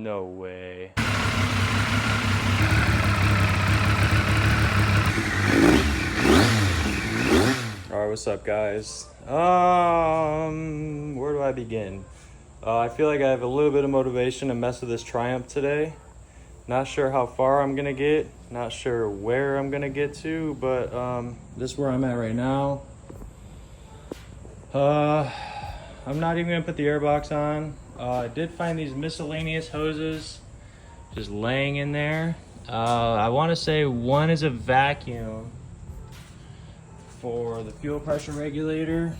No way. Alright, what's up guys? Where do I begin? I feel like I have a little bit of motivation to mess with this Triumph today. Not sure how far I'm gonna get, not sure where I'm gonna get to, but this is where I'm at right now. I'm not even gonna put the airbox on. I did find these miscellaneous hoses just laying in there. I want to say one is a vacuum for the fuel pressure regulator,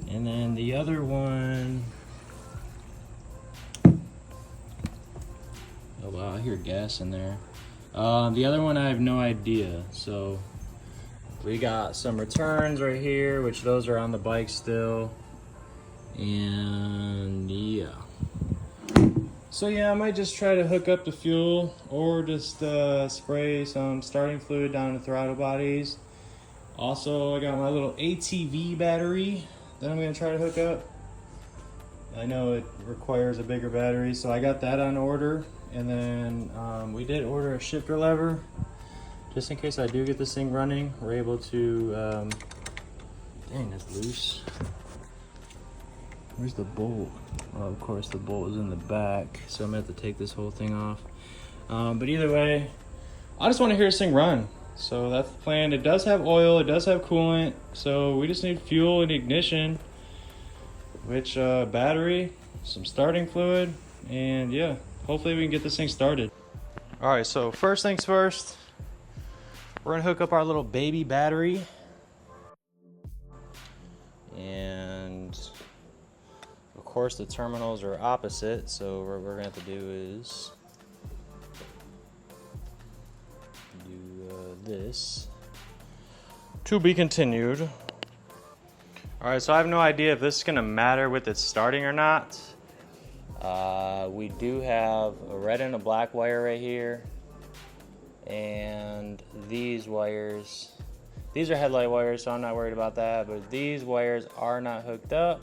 and then the other one, oh wow, I hear gas in there. The other one I have no idea. So we got some returns right here, which those are on the bike still, and yeah. So yeah, I might just try to hook up the fuel or just spray some starting fluid down the throttle bodies. Also, I got my little ATV battery that I'm gonna try to hook up. I know it requires a bigger battery, so I got that on order. And then we did order a shifter lever, just in case I do get this thing running. We're able to, dang, that's loose. Where's the bolt? Oh, of course the bolt is in the back, so I'm gonna have to take this whole thing off. But either way, I just wanna hear this thing run. So that's the plan. It does have oil, it does have coolant, so we just need fuel and ignition, which battery, some starting fluid, and yeah, hopefully we can get this thing started. All right, so first things first, we're gonna hook up our little baby battery. And of course the terminals are opposite, so what we're gonna have to do is this. To be continued. Alright, so I have no idea if this is gonna matter with it starting or not. We do have a red and a black wire right here, and these wires, these are headlight wires, so I'm not worried about that, but these wires are not hooked up,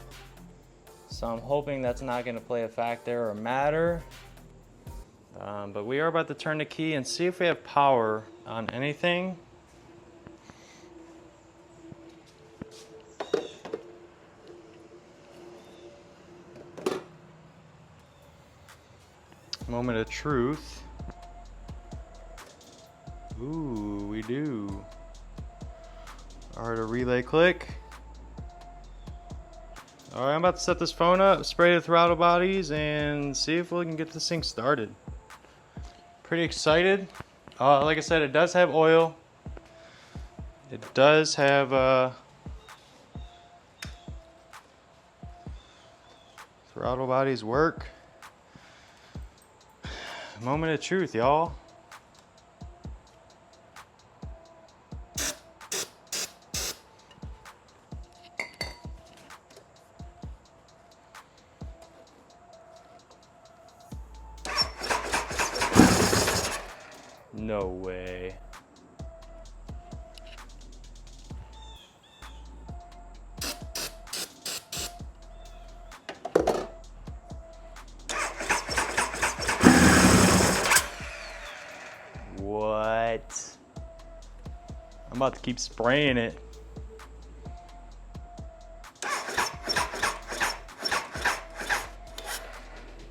so I'm hoping that's not going to play a factor or matter. But we are about to turn the key and see if we have power on anything. Moment of truth. Ooh, we do. Alright, a relay click. Alright, I'm about to set this phone up, spray the throttle bodies, and see if we can get this thing started. Pretty excited. Like I said, it does have oil. It does have throttle bodies work. Moment of truth, y'all. No way. What? I'm about to keep spraying it.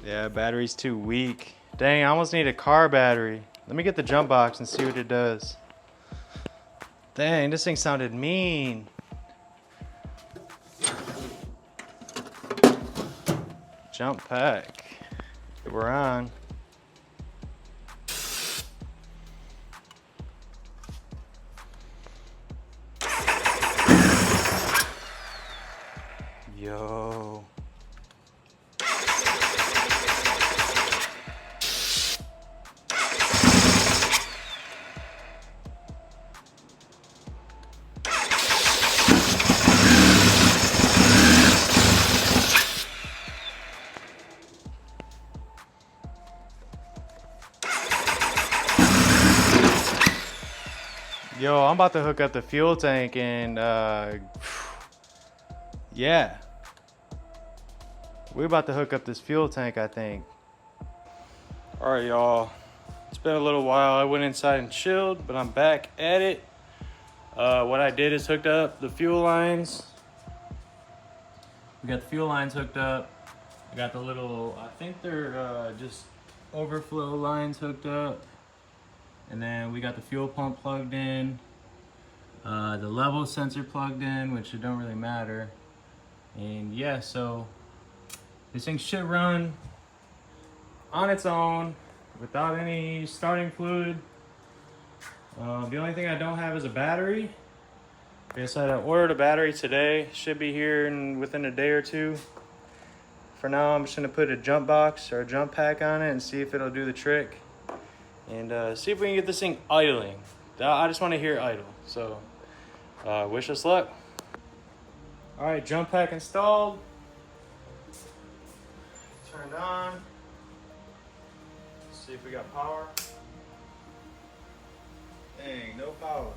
Yeah, battery's too weak. Dang, I almost need a car battery. Let me get the jump box and see what it does. Dang, this thing sounded mean. Jump pack. We're on. Yo. Yo, I'm about to hook up the fuel tank and yeah. We're about to hook up this fuel tank, I think. All right, y'all. It's been a little while. I went inside and chilled, but I'm back at it. What I did is hooked up the fuel lines. We got the fuel lines hooked up. I got the little, I think they're just overflow lines hooked up. And then we got the fuel pump plugged in. The level sensor plugged in, which it don't really matter. And yeah, so this thing should run on its own without any starting fluid. The only thing I don't have is a battery. I guess I ordered a battery today. Should be here within a day or two. For now, I'm just gonna put a jump box or a jump pack on it and see if it'll do the trick. And see if we can get this thing idling. I just wanna hear it idle. So, wish us luck. All right, jump pack installed. Turned on. Let's see if we got power. Dang, no power.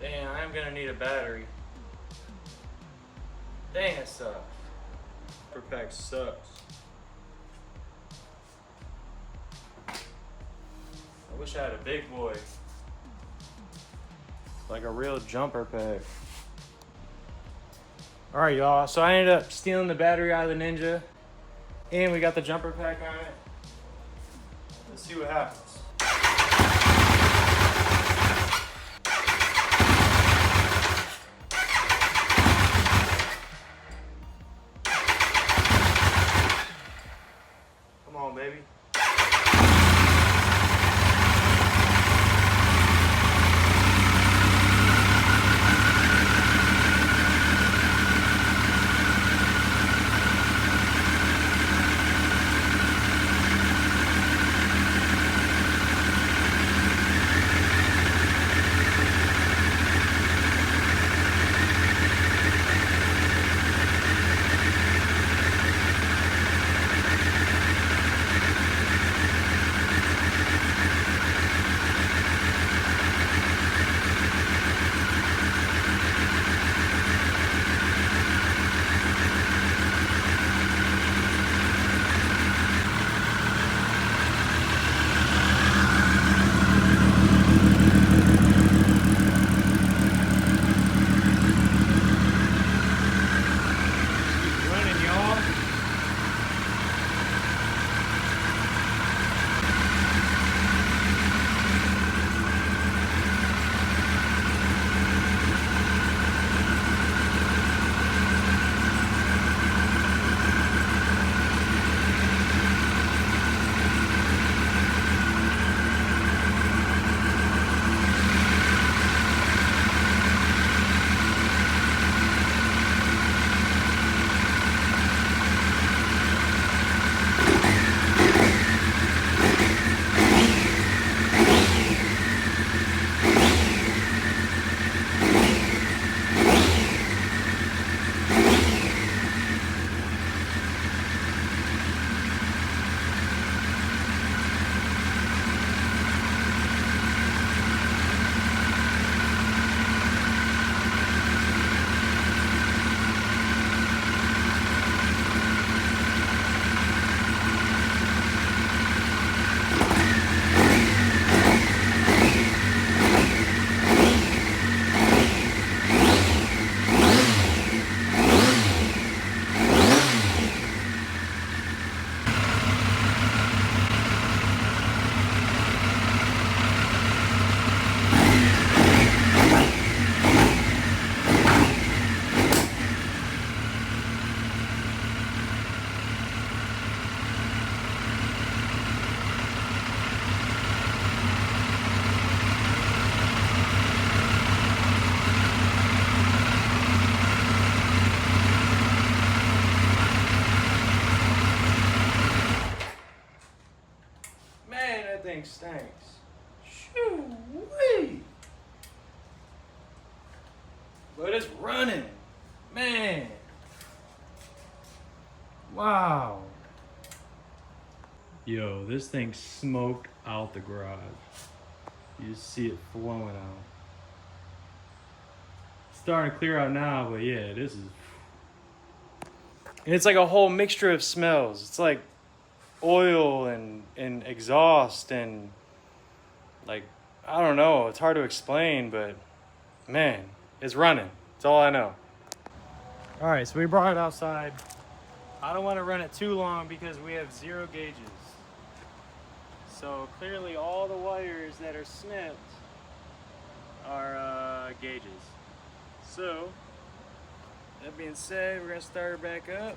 Dang, I am gonna need a battery. Dang, it sucks. Upper pack sucks. I wish I had a big boy. Like a real jumper pack. All right, y'all. So I ended up stealing the battery out of the Ninja. And we got the jumper pack on it. Let's see what happens. Come on, baby. Thing stinks. Shoo-wee. But it's running. Man. Wow. Yo, this thing smoked out the garage. You just see it flowing out. starting to clear out now, but yeah, this is. And it's like a whole mixture of smells. It's like oil and exhaust and like, I don't know. It's hard to explain, but man, it's running. That's all I know. All right, so we brought it outside. I don't want to run it too long because we have 0 gauges. So clearly all the wires that are snipped are gauges. So that being said, we're gonna start it back up.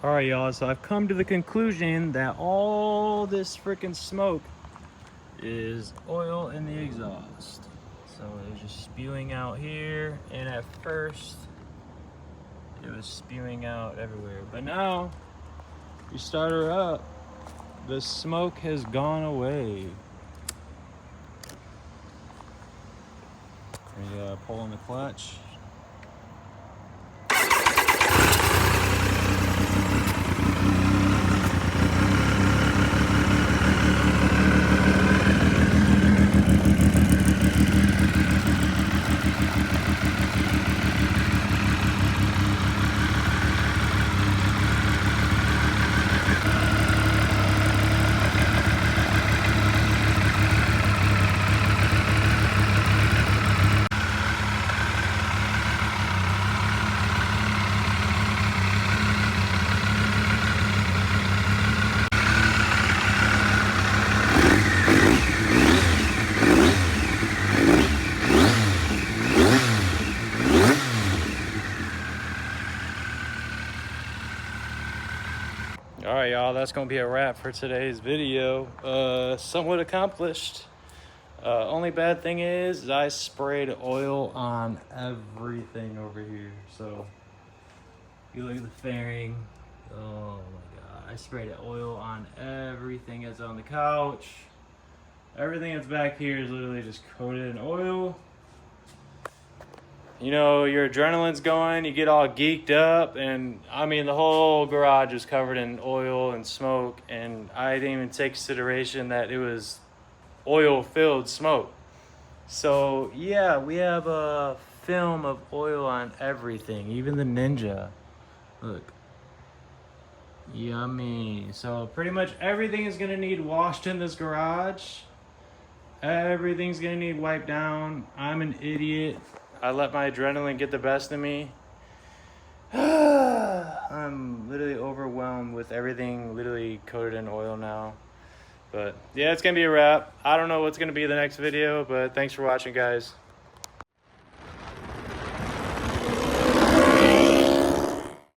All right, y'all, so I've come to the conclusion that all this freaking smoke is oil in the exhaust. So it was just spewing out here, and at first it was spewing out everywhere. But now, you start her up, the smoke has gone away. And pull on the clutch. right, y'all, that's gonna be a wrap for today's video. Somewhat accomplished. Only bad thing is I sprayed oil on everything over here. So you look at the fairing. Oh my god, I sprayed oil on everything that's on the couch. Everything that's back here is literally just coated in oil. You know, your adrenaline's going, you get all geeked up, and I mean, the whole garage was covered in oil and smoke, and I didn't even take consideration that it was oil-filled smoke. So, yeah, we have a film of oil on everything, even the Ninja. Look. Yummy. So, pretty much everything is gonna need washed in this garage. Everything's gonna need wiped down. I'm an idiot. I let my adrenaline get the best of me. I'm literally overwhelmed with everything literally coated in oil now. But yeah, it's gonna be a wrap. I don't know what's gonna be the next video, but thanks for watching, guys.